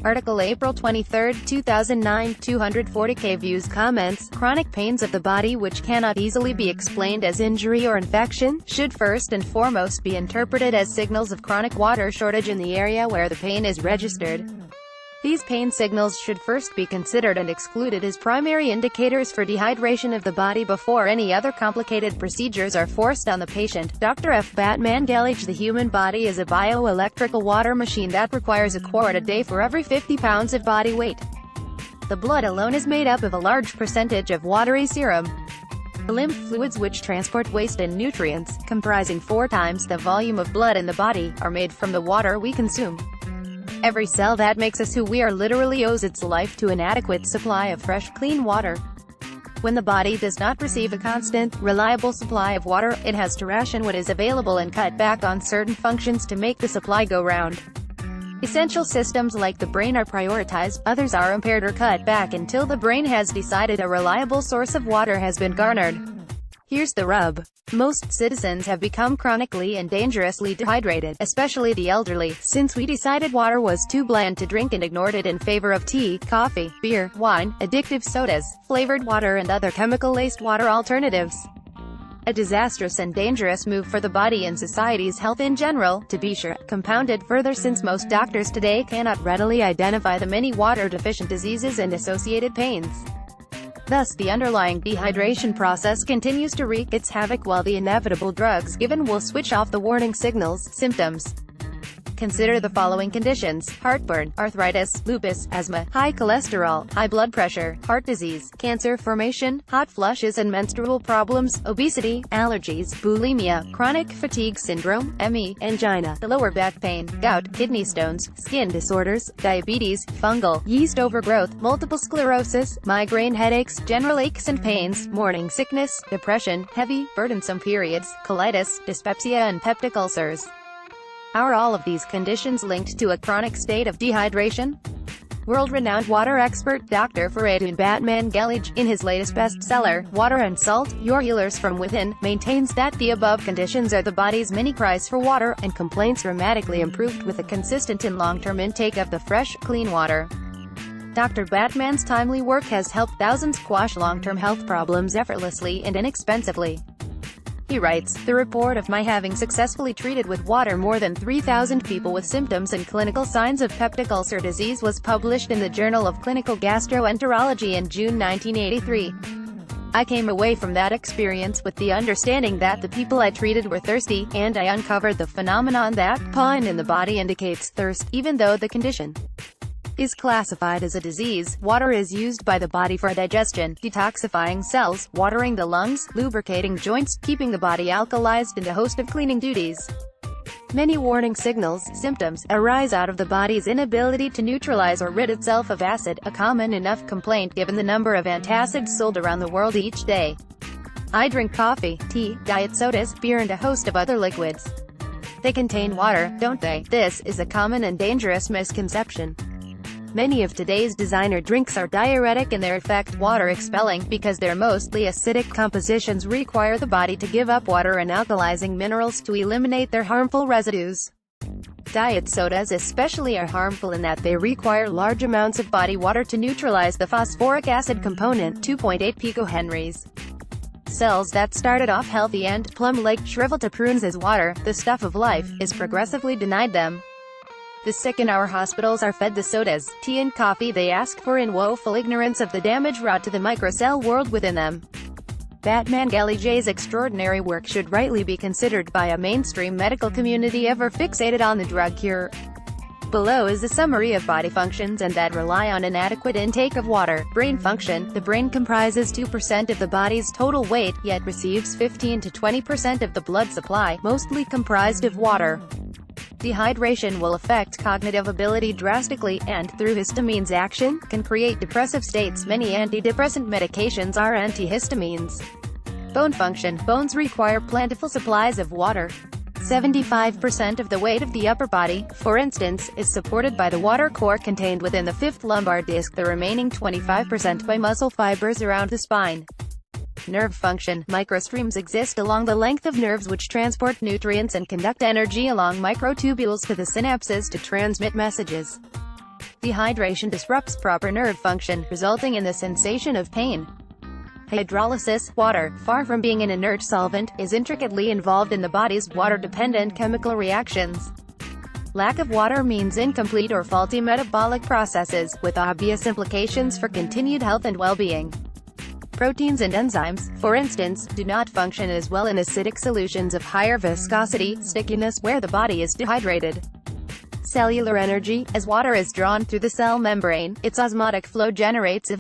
Article April 23, 2009, 240K views. Comments: chronic pains of the body which cannot easily be explained as injury or infection, should first and foremost be interpreted as signals of chronic water shortage in the area where the pain is registered. These pain signals should first be considered and excluded as primary indicators for dehydration of the body before any other complicated procedures are forced on the patient. Dr. F. Batman Galich. The human body is a bioelectrical water machine that requires a quart a day for every 50 pounds of body weight. The blood alone is made up of a large percentage of watery serum. The lymph fluids, which transport waste and nutrients, comprising 4 times the volume of blood in the body, are made from the water we consume. Every cell that makes us who we are literally owes its life to an adequate supply of fresh, clean water. When the body does not receive a constant, reliable supply of water, it has to ration what is available and cut back on certain functions to make the supply go round. Essential systems like the brain are prioritized, others are impaired or cut back until the brain has decided a reliable source of water has been garnered. Here's the rub. Most citizens have become chronically and dangerously dehydrated, especially the elderly, since we decided water was too bland to drink and ignored it in favor of tea, coffee, beer, wine, addictive sodas, flavored water and other chemical-laced water alternatives. A disastrous and dangerous move for the body and society's health in general, to be sure, compounded further since most doctors today cannot readily identify the many water-deficient diseases and associated pains. Thus, the underlying dehydration process continues to wreak its havoc while the inevitable drugs given will switch off the warning signals. Symptoms: consider the following conditions: heartburn, arthritis, lupus, asthma, high cholesterol, high blood pressure, heart disease, cancer formation, hot flushes and menstrual problems, obesity, allergies, bulimia, chronic fatigue syndrome, ME, angina, the lower back pain, gout, kidney stones, skin disorders, diabetes, fungal, yeast overgrowth, multiple sclerosis, migraine headaches, general aches and pains, morning sickness, depression, heavy, burdensome periods, colitis, dyspepsia and peptic ulcers. Are all of these conditions linked to a chronic state of dehydration? World-renowned water expert Dr. Faridun Batman Galich, in his latest bestseller, Water and Salt, Your Healers from Within, maintains that the above conditions are the body's many cries for water, and complaints dramatically improved with a consistent and long-term intake of the fresh, clean water. Dr. Batman's timely work has helped thousands quash long-term health problems effortlessly and inexpensively. He writes, "The report of my having successfully treated with water more than 3,000 people with symptoms and clinical signs of peptic ulcer disease was published in the Journal of Clinical Gastroenterology in June 1983. I came away from that experience with the understanding that the people I treated were thirsty, and I uncovered the phenomenon that pain in the body indicates thirst, even though the condition is classified as a disease. Water is used by the body for digestion, detoxifying cells, watering the lungs, lubricating joints, keeping the body alkalized, and a host of cleaning duties. Many warning signals, symptoms, arise out of the body's inability to neutralize or rid itself of acid, a common enough complaint given the number of antacids sold around the world each day. I drink coffee, tea, diet sodas, beer and a host of other liquids. They contain water, don't they? This is a common and dangerous misconception. Many of today's designer drinks are diuretic in their effect, water expelling, because their mostly acidic compositions require the body to give up water and alkalizing minerals to eliminate their harmful residues. Diet sodas especially are harmful in that they require large amounts of body water to neutralize the phosphoric acid component, 2.8 picohenries. Cells that started off healthy and, plum-like, shrivel to prunes as water, the stuff of life, is progressively denied them. The sick in our hospitals are fed the sodas, tea and coffee they ask for in woeful ignorance of the damage wrought to the microcell world within them. Batman Galich's extraordinary work should rightly be considered by a mainstream medical community ever fixated on the drug cure. Below is a summary of body functions and that rely on an adequate intake of water. Brain function: the brain comprises 2% of the body's total weight, yet receives 15 to 20% of the blood supply, mostly comprised of water. Dehydration will affect cognitive ability drastically, and, through histamine's action, can create depressive states. Many antidepressant medications are antihistamines. Bone function: bones require plentiful supplies of water. 75% of the weight of the upper body, for instance, is supported by the water core contained within the fifth lumbar disc, the remaining 25% by muscle fibers around the spine. Nerve function: microstreams exist along the length of nerves which transport nutrients and conduct energy along microtubules to the synapses to transmit messages. Dehydration disrupts proper nerve function, resulting in the sensation of pain. Hydrolysis, water, far from being an inert solvent, is intricately involved in the body's water-dependent chemical reactions. Lack of water means incomplete or faulty metabolic processes, with obvious implications for continued health and well-being. Proteins and enzymes, for instance, do not function as well in acidic solutions of higher viscosity, stickiness, where the body is dehydrated. Cellular energy, as water is drawn through the cell membrane, its osmotic flow generates